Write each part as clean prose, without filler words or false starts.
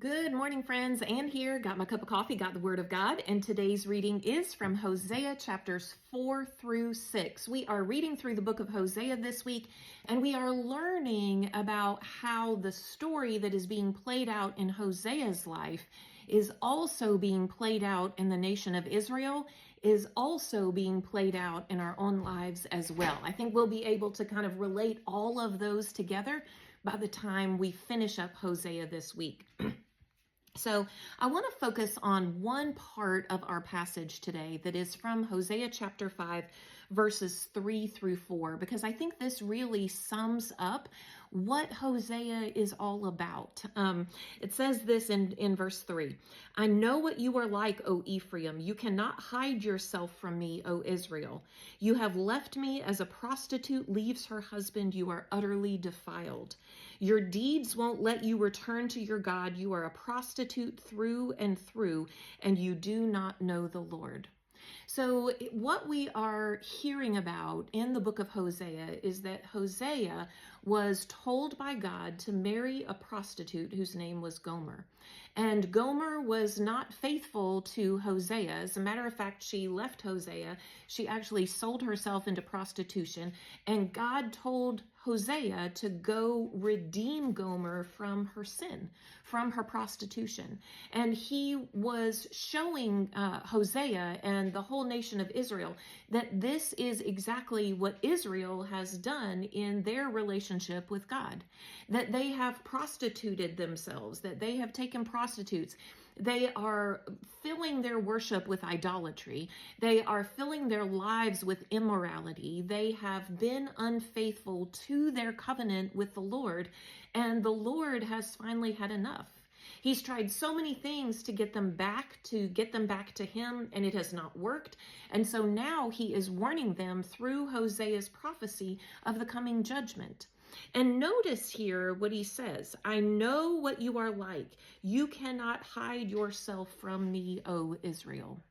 Good morning, friends. Anne here. Got my cup of coffee, got the Word of God, and today's reading is from Hosea chapters 4 through 6. We are reading through the book of Hosea this week, and we are learning about how the story that is being played out in Hosea's life is also being played out in the nation of Israel, is also being played out in our own lives as well. I think we'll be able to kind of relate all of those together by the time we finish up Hosea this week. So I want to focus on one part of our passage today that is from Hosea chapter 5, verses 3 through 4, because I think this really sums up what Hosea is all about. It says this in verse 3, "I know what you are like, O Ephraim. You cannot hide yourself from me, O Israel. You have left me as a prostitute leaves her husband. You are utterly defiled. Your deeds won't let you return to your God. You are a prostitute through and through, and you do not know the Lord." So what we are hearing about in the book of Hosea is that Hosea was told by God to marry a prostitute whose name was Gomer. And Gomer was not faithful to Hosea. As a matter of fact, she left Hosea. She actually sold herself into prostitution. And God told Hosea to go redeem Gomer from her sin, from her prostitution. And he was showing Hosea and the whole nation of Israel that this is exactly what Israel has done in their relationship with God, that they have prostituted themselves, that they have taken prostitutes. They are filling their worship with idolatry. They are filling their lives with immorality. They have been unfaithful to their covenant with the Lord, and the Lord has finally had enough. He's tried so many things to get them back to him, and it has not worked. And so now he is warning them through Hosea's prophecy of the coming judgment. And notice here what he says, "I know what you are like. You cannot hide yourself from me, O Israel."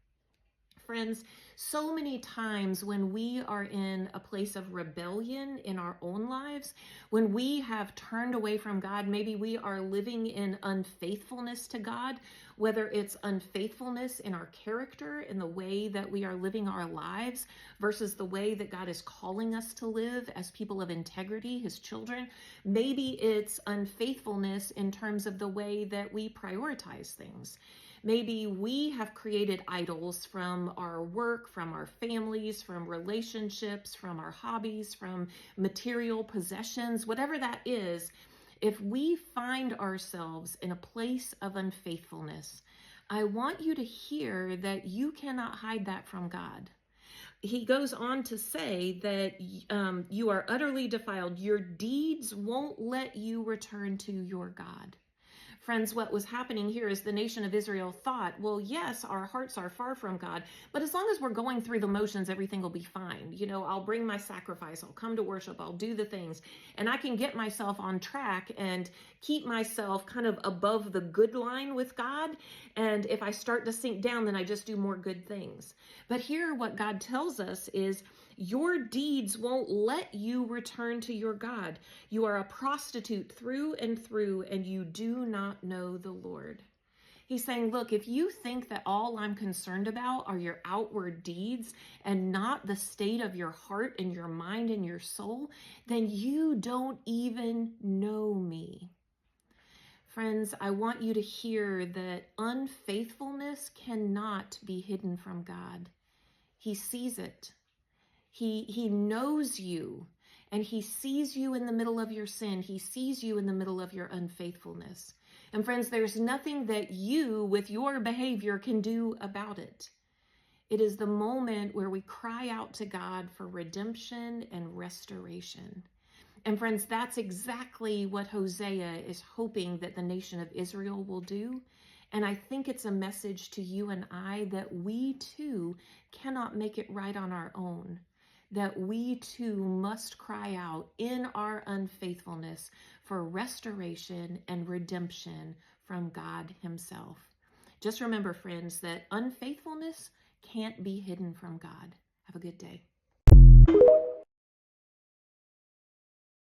Friends, so many times when we are in a place of rebellion in our own lives, when we have turned away from God, maybe we are living in unfaithfulness to God, whether it's unfaithfulness in our character, in the way that we are living our lives versus the way that God is calling us to live as people of integrity, his children. Maybe it's unfaithfulness in terms of the way that we prioritize things. Maybe we have created idols from our work, from our families, from relationships, from our hobbies, from material possessions, whatever that is. If we find ourselves in a place of unfaithfulness, I want you to hear that you cannot hide that from God. He goes on to say that you are utterly defiled. Your deeds won't let you return to your God. Friends, what was happening here is the nation of Israel thought, well, yes, our hearts are far from God, but as long as we're going through the motions, everything will be fine. You know, I'll bring my sacrifice, I'll come to worship, I'll do the things, and I can get myself on track and keep myself kind of above the good line with God. And if I start to sink down, then I just do more good things. But here, what God tells us is, your deeds won't let you return to your God. You are a prostitute through and through, and you do not know the Lord. He's saying, look, if you think that all I'm concerned about are your outward deeds and not the state of your heart and your mind and your soul, then you don't even know me. Friends, I want you to hear that unfaithfulness cannot be hidden from God. He sees it. He knows you, and he sees you in the middle of your sin. He sees you in the middle of your unfaithfulness. And friends, there's nothing that you, with your behavior, can do about it. It is the moment where we cry out to God for redemption and restoration. And friends, that's exactly what Hosea is hoping that the nation of Israel will do. And I think it's a message to you and I that we too cannot make it right on our own, that we too must cry out in our unfaithfulness for restoration and redemption from God himself. Just remember, friends, that unfaithfulness can't be hidden from God. Have a good day.